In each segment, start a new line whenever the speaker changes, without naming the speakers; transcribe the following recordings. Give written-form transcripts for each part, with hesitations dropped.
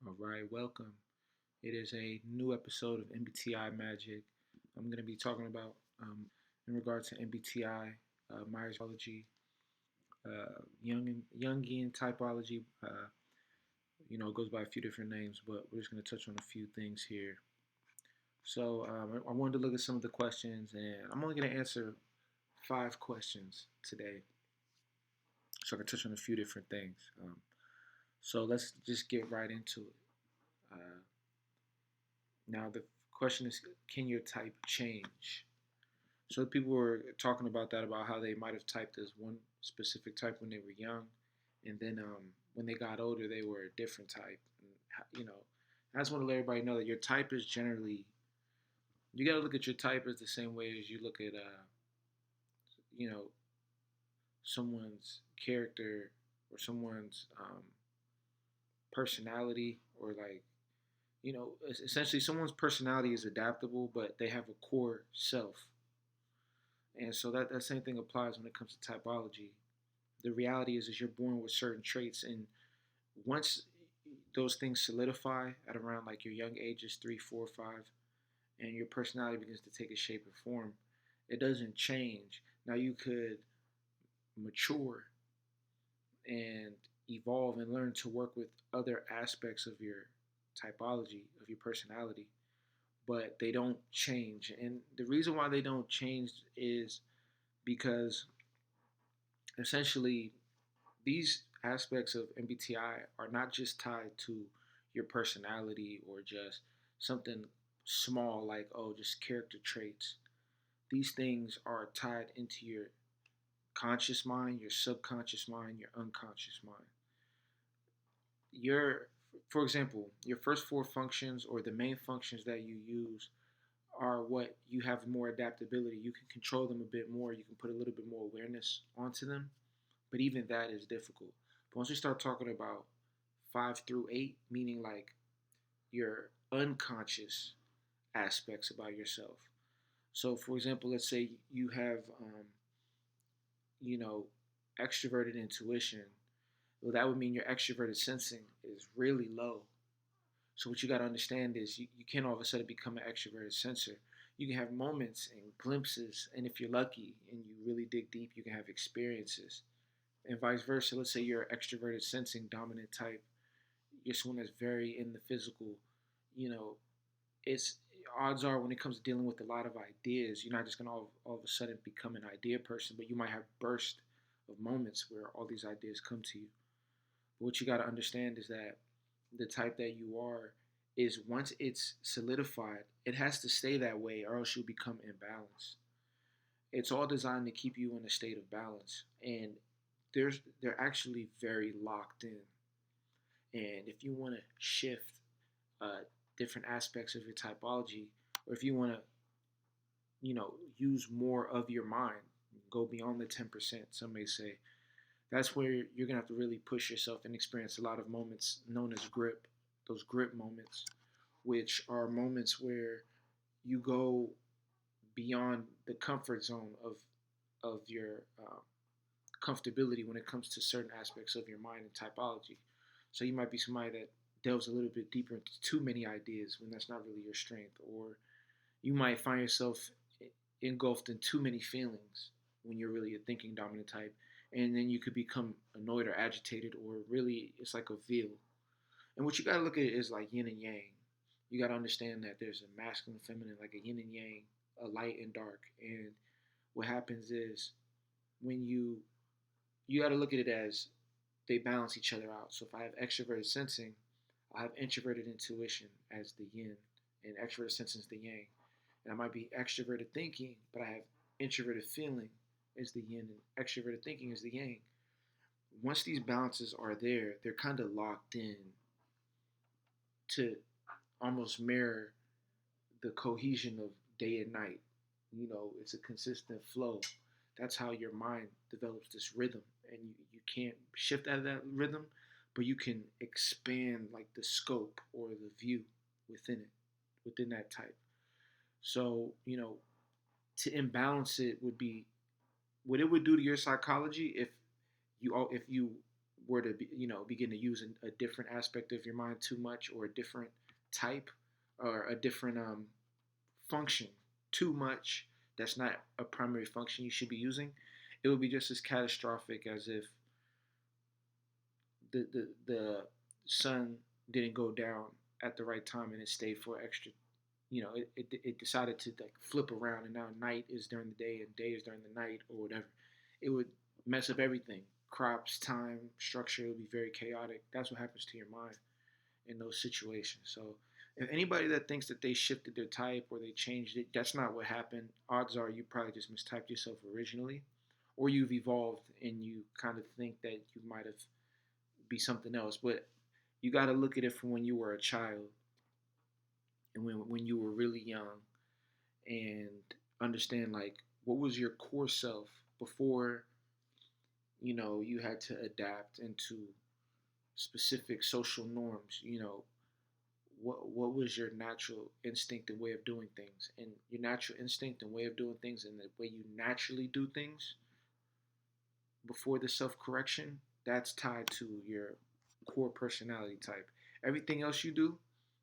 All right, welcome. It is a new episode of MBTI Magic. I'm going to be talking about, in regards to MBTI, Myers Jungian typology. It goes by a few different names, but we're just going to touch on a few things here. So I wanted to look at some of the questions, and I'm only going to answer 5 questions today, so I can touch on a few different things. So let's just get right into it. Uh, Now, the question is, can your type change? So people were talking about that, about how they might have typed as one specific type when they were young, and then when they got older, they were a different type. And, I just want to let everybody know that your type is generally, you got to look at your type as the same way as you look at, you know, someone's character or someone's personality, or like, essentially someone's personality is adaptable, but they have a core self. And so that same thing applies when it comes to typology. The reality is you're born with certain traits, and once those things solidify at around like your young ages, 3, 4, 5, and your personality begins to take a shape and form, it doesn't change. Now you could mature and evolve and learn to work with other aspects of your typology, of your personality, but they don't change. And the reason why they don't change is because essentially these aspects of MBTI are not just tied to your personality or just something small like, oh, just character traits. These things are tied into your conscious mind, your subconscious mind, your unconscious mind. Your, for example, your first 4 functions, or the main functions that you use, are what you have more adaptability. You can control them a bit more. You can put a little bit more awareness onto them, but even that is difficult. But once we start talking about 5 through 8, meaning like your unconscious aspects about yourself. So, for example, let's say you have, you know, extroverted intuition. Well, that would mean your extroverted sensing is really low. So what you got to understand is you can't all of a sudden become an extroverted sensor. You can have moments and glimpses, and if you're lucky and you really dig deep, you can have experiences. And vice versa. Let's say you're an extroverted sensing dominant type. You're someone that's very in the physical. You know, it's odds are when it comes to dealing with a lot of ideas, you're not just gonna all of a sudden become an idea person, but you might have bursts of moments where all these ideas come to you. But what you got to understand is that the type that you are is, once it's solidified, it has to stay that way, or else you'll become imbalanced. It's all designed to keep you in a state of balance, and they're actually very locked in. And if you want to shift uh, different aspects of your typology, or if you want to, use more of your mind, go beyond the 10%, some may say, that's where you're gonna have to really push yourself and experience a lot of moments known as grip. Those grip moments, which are moments where you go beyond the comfort zone of your comfortability when it comes to certain aspects of your mind and typology. So you might be somebody that delves a little bit deeper into too many ideas when that's not really your strength, or you might find yourself engulfed in too many feelings when you're really a thinking dominant type, and then you could become annoyed or agitated, or really it's like a veil. And what you got to look at is like yin and yang. You got to understand that there's a masculine, feminine, like a yin and yang, a light and dark. And what happens is, when you got to look at it as they balance each other out. So if I have extroverted sensing, I have introverted intuition as the yin, and extroverted sensing is the yang. And I might be extroverted thinking, but I have introverted feeling is the yin, and extroverted thinking is the yang. Once these balances are there, they're kind of locked in to almost mirror the cohesion of day and night. It's a consistent flow. That's how your mind develops this rhythm, and you can't shift out of that rhythm, but you can expand like the scope or the view within it, within that type. So, to imbalance it would be what it would do to your psychology if you were to begin to use a different aspect of your mind too much, or a different type, or a different function too much, that's not a primary function you should be using, it would be just as catastrophic as if the sun didn't go down at the right time and it stayed for extra. It decided to like flip around, and now night is during the day and day is during the night, or whatever. It would mess up everything. Crops, time, structure. It would be very chaotic. That's what happens to your mind in those situations. So if anybody that thinks that they shifted their type or they changed it, that's not what happened. Odds are you probably just mistyped yourself originally, or you've evolved and you kind of think that you might have be something else. But you got to look at it from when you were a child, and when you were really young, and understand like what was your core self before you had to adapt into specific social norms. What was your natural instinct and way of doing things, and your natural instinct and way of doing things, and the way you naturally do things before the self correction, that's tied to your core personality type. Everything else you do,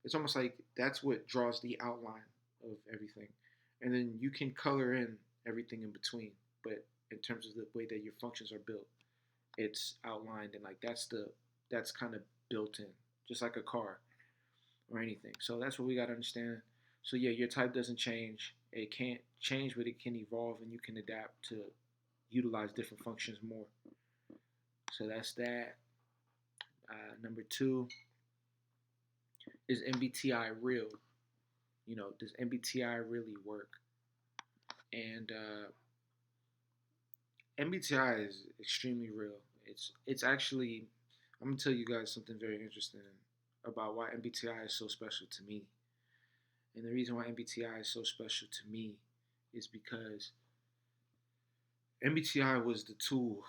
it's almost like that's what draws the outline of everything. And then you can color in everything in between. But in terms of the way that your functions are built, it's outlined, and like that's kind of built in, just like a car or anything. So that's what we got to understand. So yeah, your type doesn't change. It can't change, but it can evolve, and you can adapt to utilize different functions more. So that's that. Number two, is MBTI real? Does MBTI really work? And MBTI is extremely real. It's actually, I'm gonna tell you guys something very interesting about why MBTI is so special to me. And the reason why MBTI is so special to me is because MBTI was the tool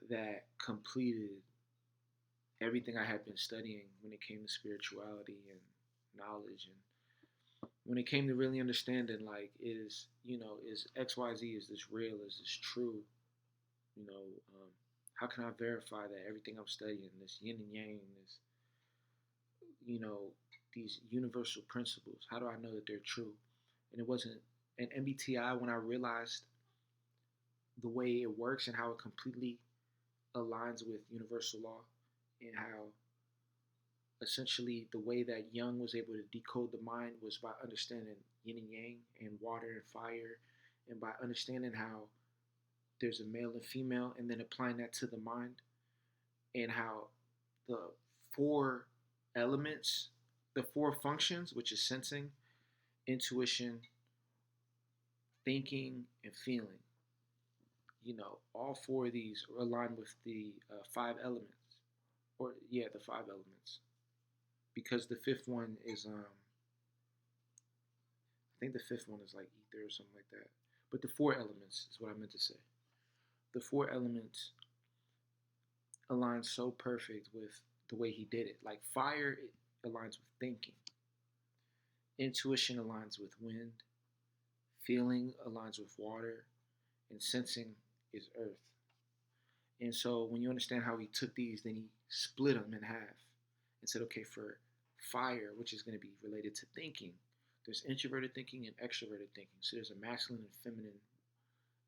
that completed everything I had been studying when it came to spirituality and knowledge, and when it came to really understanding like is XYZ, is this real, is this true, you know um, how can I verify that everything I'm studying, this yin and yang, this you know these universal principles, how do I know that they're true? And it wasn't an MBTI when I realized the way it works and how it completely aligns with universal law, and how essentially the way that Jung was able to decode the mind was by understanding yin and yang and water and fire, and by understanding how there's a male and female, and then applying that to the mind, and how the four elements, the four functions, which is sensing, intuition, thinking, and feeling, all four of these are aligned with the five elements, or yeah, the five elements, because the fifth one is I think the fifth one is like ether or something like that. But the four elements is what I meant to say. The four elements align so perfect with the way he did it. Like fire, it aligns with thinking. Intuition aligns with wind. Feeling aligns with water. And sensing is earth. And so when you understand how he took these, then he split them in half and said, okay, for fire, which is going to be related to thinking, there's introverted thinking and extroverted thinking. So there's a masculine and feminine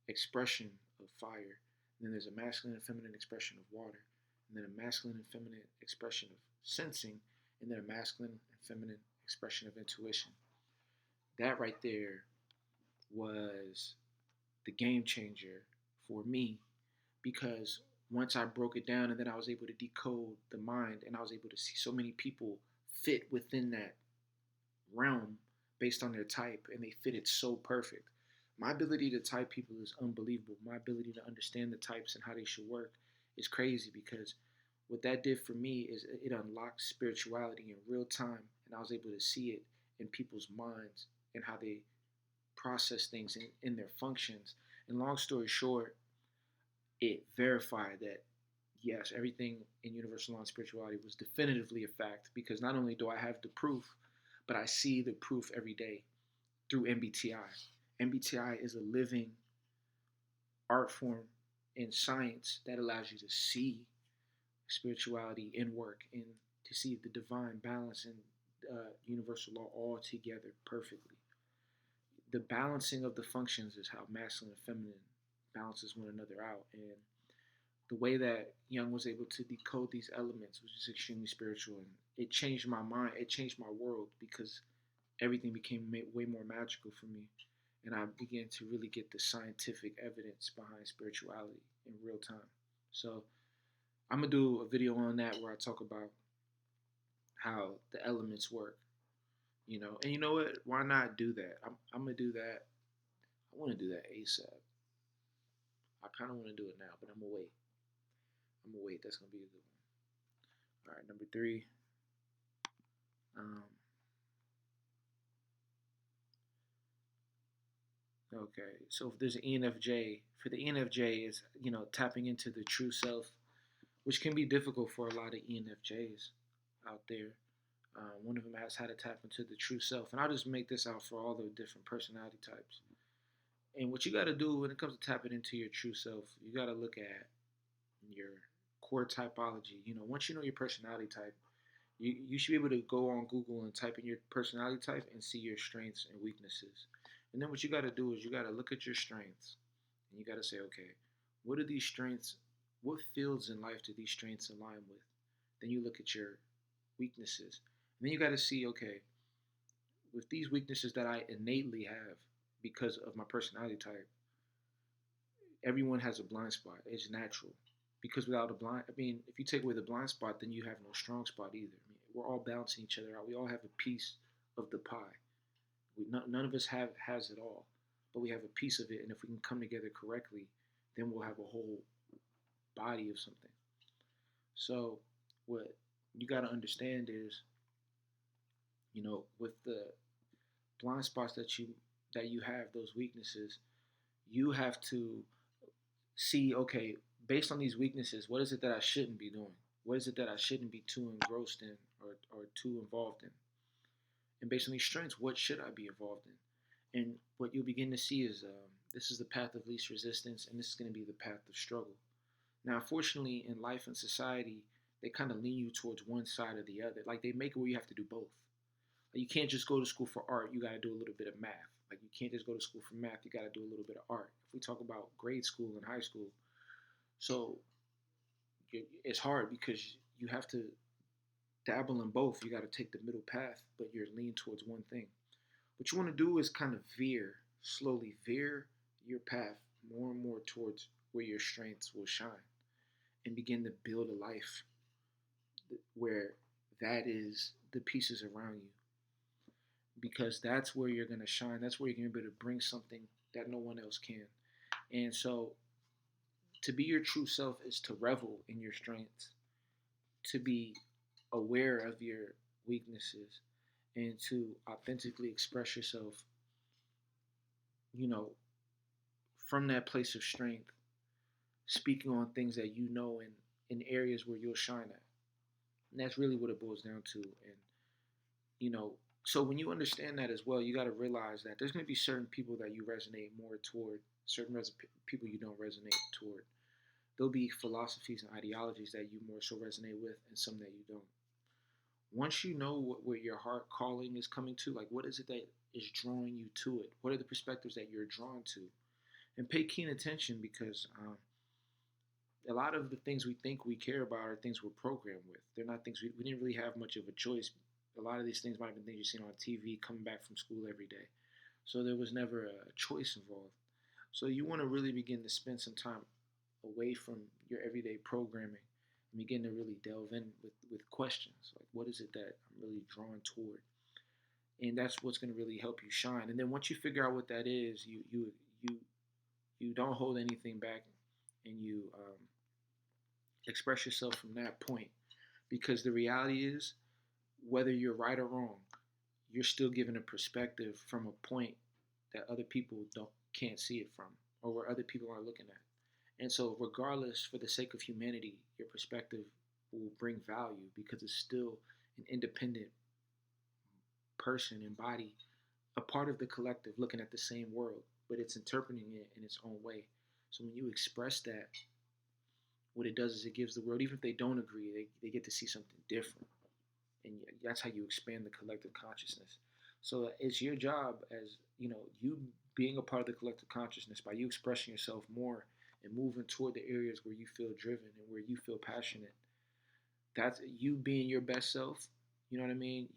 expression of fire. And then there's a masculine and feminine expression of water. And then a masculine and feminine expression of sensing. And then a masculine and feminine expression of intuition. That right there was the game changer for me, because once I broke it down and then I was able to decode the mind, and I was able to see so many people fit within that realm based on their type, and they fit it so perfect. My ability to type people is unbelievable. My ability to understand the types and how they should work is crazy, because what that did for me is it unlocked spirituality in real time, and I was able to see it in people's minds and how they process things in their functions. And long story short, it verified that yes, everything in universal law and spirituality was definitively a fact, because not only do I have the proof, but I see the proof every day through MBTI. MBTI is a living art form in science that allows you to see spirituality and work, and to see the divine balance and universal law all together perfectly. The balancing of the functions is how masculine and feminine balances one another out. And the way that Jung was able to decode these elements was just extremely spiritual, and it changed my mind. It changed my world because everything became way more magical for me, and I began to really get the scientific evidence behind spirituality in real time. So I'm gonna do a video on that where I talk about how the elements work, And you know what? Why not do that? I'm gonna do that. I want to do that ASAP. I kind of want to do it now, but I'm gonna wait. I'm gonna wait. That's gonna be a good one. All right, number three. Um, okay, so if there's an ENFJ, for the ENFJ is tapping into the true self, which can be difficult for a lot of ENFJs out there. One of them has how to tap into the true self, and I'll just make this out for all the different personality types. And what you got to do when it comes to tapping into your true self, you got to look at your core typology. Once you know your personality type, you should be able to go on Google and type in your personality type and see your strengths and weaknesses. And then what you got to do is you got to look at your strengths and you got to say, okay, what are these strengths? What fields in life do these strengths align with? Then you look at your weaknesses. And then you got to see, okay, with these weaknesses that I innately have because of my personality type, everyone has a blind spot. It's natural. Because without if you take away the blind spot, then you have no strong spot either. We're all balancing each other out. We all have a piece of the pie. None of us has it all, but we have a piece of it. And if we can come together correctly, then we'll have a whole body of something. So what you got to understand is, with the blind spots that you have, those weaknesses, you have to see, okay, based on these weaknesses, what is it that I shouldn't be doing? What is it that I shouldn't be too engrossed in or too involved in? And based on these strengths, what should I be involved in? And what you'll begin to see is this is the path of least resistance, and this is going to be the path of struggle. Now, unfortunately, in life and society, they kind of lean you towards one side or the other. Like they make it where you have to do both. Like you can't just go to school for art. You got to do a little bit of math. Like you can't just go to school for math. You got to do a little bit of art. If we talk about grade school and high school, so it's hard because you have to dabble in both. You got to take the middle path, but you're leaning towards one thing. What you want to do is kind of slowly veer your path more and more towards where your strengths will shine and begin to build a life where that is the pieces around you. Because that's where you're going to shine. That's where you're going to be able to bring something that no one else can. And so to be your true self is to revel in your strengths, to be aware of your weaknesses, and to authentically express yourself, from that place of strength, speaking on things that in areas where you'll shine at. And that's really what it boils down to. And, so when you understand that as well, you got to realize that there's going to be certain people that you resonate more toward, certain people you don't resonate toward. There'll be philosophies and ideologies that you more so resonate with and some that you don't. Once you know where your heart calling is coming to, like what is it that is drawing you to it? What are the perspectives that you're drawn to? And pay keen attention because a lot of the things we think we care about are things we're programmed with. They're not things we didn't really have much of a choice. A lot of these things might have been things you've seen on TV coming back from school every day. So there was never a choice involved. So you want to really begin to spend some time away from your everyday programming and begin to really delve in with questions. Like, what is it that I'm really drawn toward? And that's what's going to really help you shine. And then once you figure out what that is, you don't hold anything back, and you express yourself from that point. Because the reality is, whether you're right or wrong, you're still given a perspective from a point that other people can't see it from, or where other people aren't looking at. And so regardless, for the sake of humanity, your perspective will bring value because it's still an independent person and body, a part of the collective looking at the same world, but it's interpreting it in its own way. So when you express that, what it does is it gives the world, even if they don't agree, they get to see something different. And that's how you expand the collective consciousness. So it's your job, as you being a part of the collective consciousness, by you expressing yourself more and moving toward the areas where you feel driven and where you feel passionate. That's you being your best self. You know what I mean?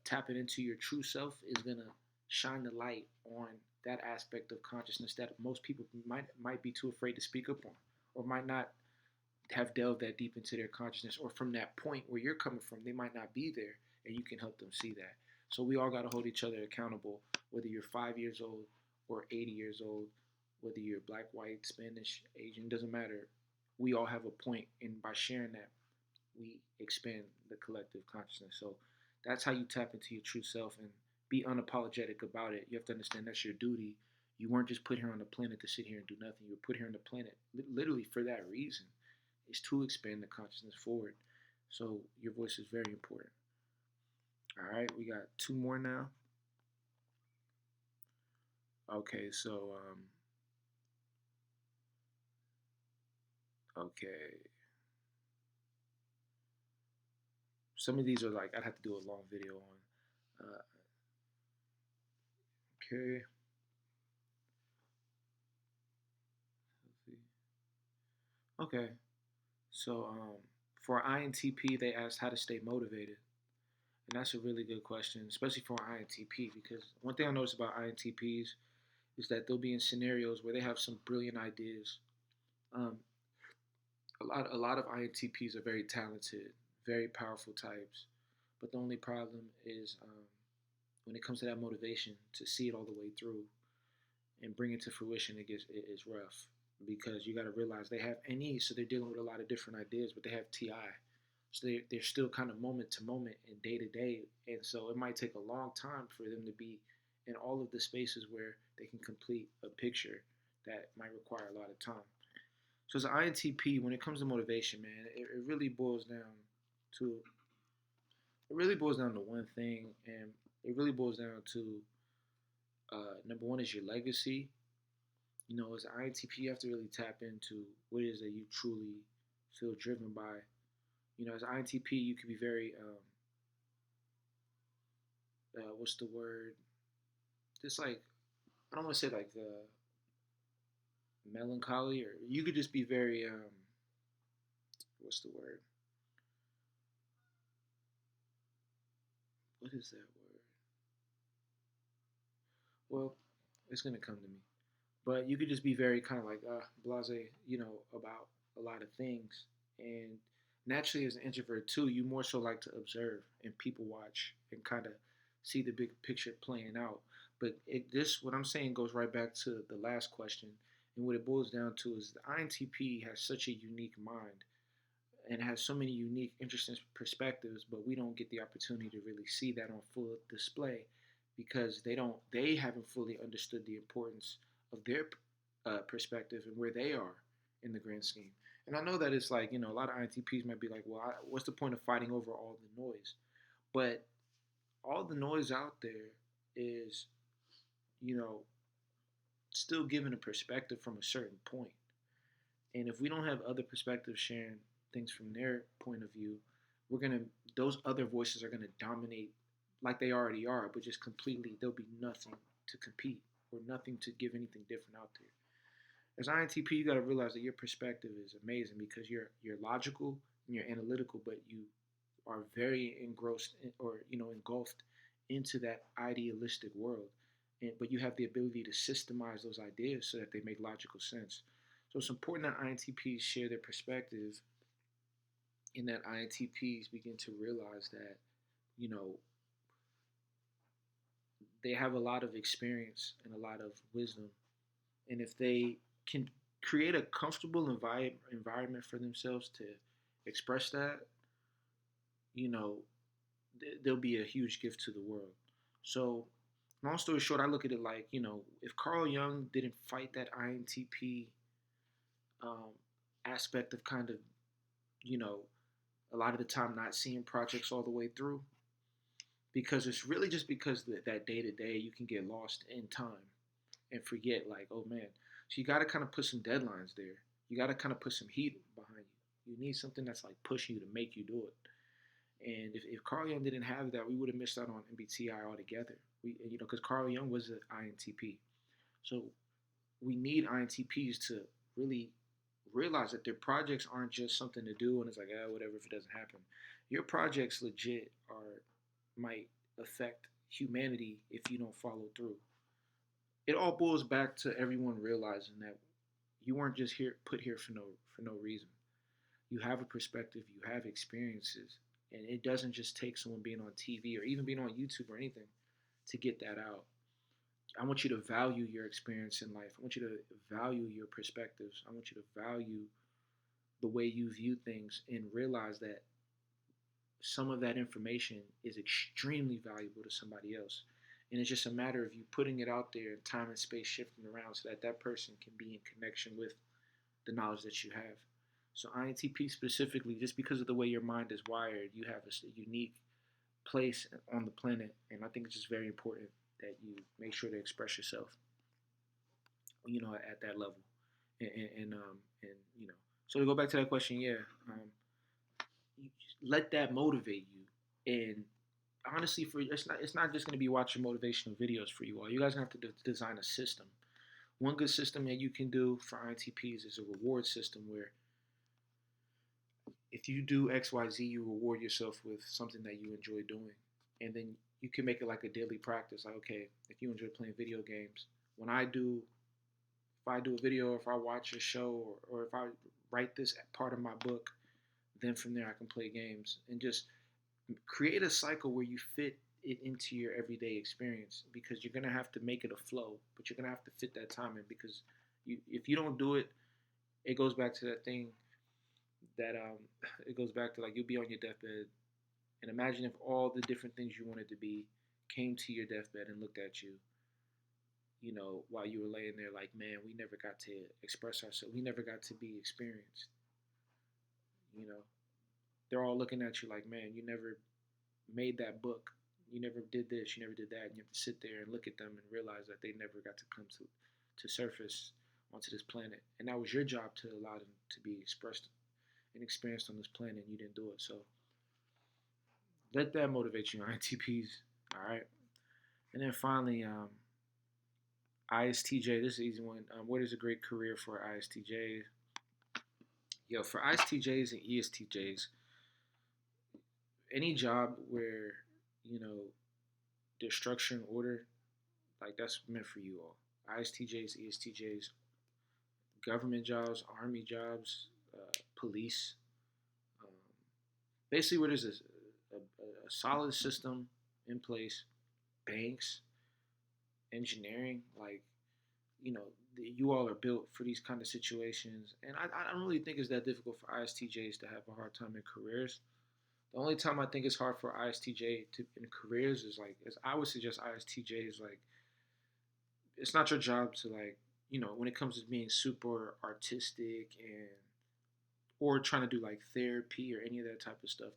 Tapping into your true self is gonna shine the light on that aspect of consciousness that most people might be too afraid to speak up on, or might not have delved that deep into their consciousness, or from that point where you're coming from, they might not be there, and you can help them see that. So we all got to hold each other accountable, whether you're 5 years old or 80 years old, whether you're black, white, Spanish, Asian, doesn't matter. We all have a point, and by sharing that, we expand the collective consciousness. So that's how you tap into your true self and be unapologetic about it. You have to understand that's your duty. You weren't just put here on the planet to sit here and do nothing. You were put here on the planet literally for that reason, is to expand the consciousness forward. So your voice is very important. All right, we got two more now. Okay, so okay. Some of these are like I'd have to do a long video on. Okay. Let's see. Okay. So for INTP, they asked how to stay motivated. And that's a really good question, especially for an INTP, because one thing I notice about INTPs is that they'll be in scenarios where they have some brilliant ideas. Um, a lot of INTPs are very talented, very powerful types, but the only problem is when it comes to that motivation to see it all the way through and bring it to fruition, it is rough, because you got to realize they have NE, so they're dealing with a lot of different ideas, but they have TI, so they're still kind of moment to moment and day to day, and so it might take a long time for them to be in all of the spaces where they can complete a picture that might require a lot of time. So as an INTP, when it comes to motivation, man, it really boils down to one thing, and it really boils down to number one is your legacy. As an INTP, you have to really tap into what it is that you truly feel driven by. As an INTP, you can be very, what's the word? Just like, I don't want to say like the melancholy, or you could just be very, what's the word? What is that word? Well, it's going to come to me. But you could just be very kind of like blase, about a lot of things. And naturally, as an introvert too, you more so like to observe and people watch and kind of see the big picture playing out. But what I'm saying goes right back to the last question, and what it boils down to is the INTP has such a unique mind and has so many unique, interesting perspectives, but we don't get the opportunity to really see that on full display because they haven't fully understood the importance of their perspective and where they are in the grand scheme. And I know that it's like, a lot of INTPs might be like, well, what's the point of fighting over all the noise? But all the noise out there is, you know, still given a perspective from a certain point. And if we don't have other perspectives sharing things from their point of view, those other voices are gonna dominate like they already are, but just completely there'll be nothing to compete or nothing to give anything different out there. As INTP, you gotta realize that your perspective is amazing because you're logical and you're analytical, but you are very engrossed or engulfed into that idealistic world. But you have the ability to systemize those ideas so that they make logical sense. So it's important that INTPs share their perspective and that INTPs begin to realize that, you know, they have a lot of experience and a lot of wisdom. And if they can create a comfortable environment for themselves to express that, you know, they'll be a huge gift to the world. So, long story short, I look at it like, if Carl Jung didn't fight that INTP um, aspect of kind of, you know, a lot of the time not seeing projects all the way through, because it's really just because that day to day you can get lost in time and forget, like, oh man. So you got to kind of put some deadlines there. You got to kind of put some heat behind you. You need something that's like pushing you to make you do it. And if Carl Jung didn't have that, we would have missed out on MBTI altogether. Because Carl Jung was an INTP. So we need INTPs to really realize that their projects aren't just something to do and it's like, whatever if it doesn't happen. Your projects legit might affect humanity if you don't follow through. It all boils back to everyone realizing that you weren't just put here for no reason. You have a perspective, you have experiences, and it doesn't just take someone being on TV or even being on YouTube or anything to get that out. I want you to value your experience in life. I want you to value your perspectives. I want you to value the way you view things and realize that some of that information is extremely valuable to somebody else. And it's just a matter of you putting it out there and time and space shifting around so that that person can be in connection with the knowledge that you have. So INTP specifically, just because of the way your mind is wired, you have a unique place on the planet. And I think it's just very important that you make sure to express yourself, at that level. And so to go back to that question, you let that motivate you. And honestly, it's not just going to be watching motivational videos for you all. You guys are going to have to design a system. One good system that you can do for INTPs is a reward system where if you do XYZ, you reward yourself with something that you enjoy doing. And then you can make it like a daily practice. Like, okay, if you enjoy playing video games, if I do a video, or if I watch a show, or if I write this part of my book, then from there I can play games. And just create a cycle where you fit it into your everyday experience, because you're going to have to make it a flow, but you're going to have to fit that time in, because if you don't do it, it goes back to that thing that it goes back to, like, you'll be on your deathbed, and imagine if all the different things you wanted to be came to your deathbed and looked at you, while you were laying there, like, man, we never got to express ourselves, we never got to be experienced. They're all looking at you like, man, you never made that book, you never did this, you never did that, and you have to sit there and look at them and realize that they never got to come to surface onto this planet, and that was your job to allow them to be expressed and experienced on this planet, and you didn't do it. So let that motivate you, INTPs. All right. And then finally, ISTJ. This is an easy one. What is a great career for ISTJs? For ISTJs and ESTJs, any job where there's structure and order, like, that's meant for you all. ISTJs, ESTJs, government jobs, army jobs, police, basically where there's a solid system in place, banks, engineering, like, you all are built for these kind of situations. And I don't really think it's that difficult for ISTJs to have a hard time in careers. The only time I think it's hard for ISTJ in careers is, like, I would suggest ISTJs, like, it's not your job to, like, when it comes to being super artistic or trying to do, like, therapy or any of that type of stuff,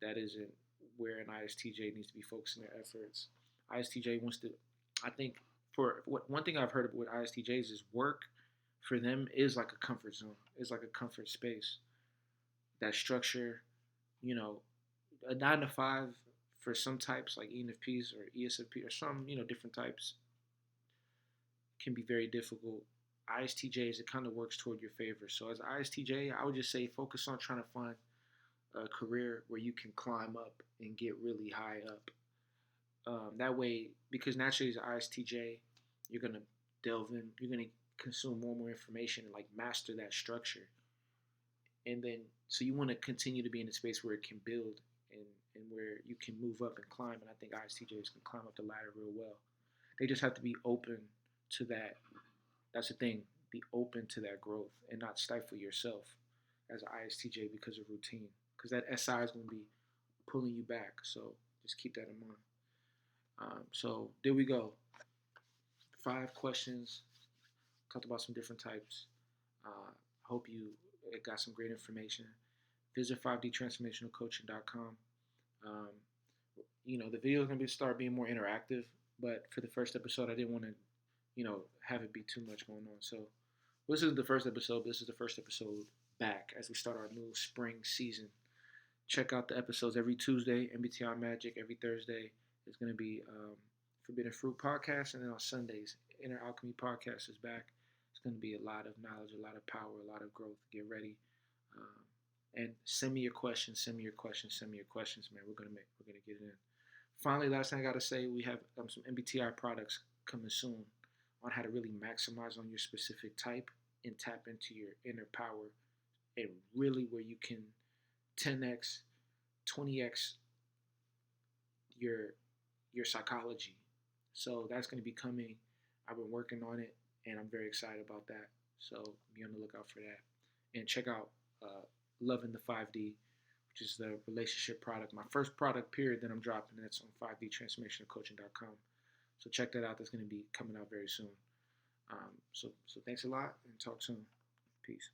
that isn't where an ISTJ needs to be focusing their efforts. ISTJ wants to, I think, one thing I've heard with ISTJs is work for them is like a comfort zone, is like a comfort space. That structure, a 9 to 5 for some types like ENFPs or ESFP or some, different types can be very difficult. ISTJs, it kind of works toward your favor. So as ISTJ, I would just say focus on trying to find a career where you can climb up and get really high up. That way, because naturally as an ISTJ, you're going to delve in, you're going to consume more and more information and, like, master that structure. And then, so you want to continue to be in a space where it can build and where you can move up and climb. And I think ISTJs can climb up the ladder real well. They just have to be open to that. That's the thing. Be open to that growth and not stifle yourself as an ISTJ because of routine. Because that SI is going to be pulling you back. So just keep that in mind. So there we go. 5 questions. Talked about some different types. Hope you got some great information. Visit 5dtransformationalcoaching.com. The video is going to start being more interactive, but for the first episode, I didn't want to, have it be too much going on. So this is the first episode. This is the first episode back as we start our new spring season. Check out the episodes every Tuesday, MBTI Magic. Every Thursday is going to be Forbidden Fruit Podcast. And then on Sundays, Inner Alchemy Podcast is back. It's going to be a lot of knowledge, a lot of power, a lot of growth. Get ready. And send me your questions. Send me your questions, man. We're gonna get it in. Finally, last thing I gotta say, we have some MBTI products coming soon on how to really maximize on your specific type and tap into your inner power, and really where you can 10x, 20x your psychology. So that's gonna be coming. I've been working on it, and I'm very excited about that. So be on the lookout for that, and check out Loving the 5D, which is the relationship product. My first product, period, that I'm dropping. And that's on 5dtransformationalcoaching.com. So check that out. That's going to be coming out very soon. So thanks a lot, and talk soon. Peace.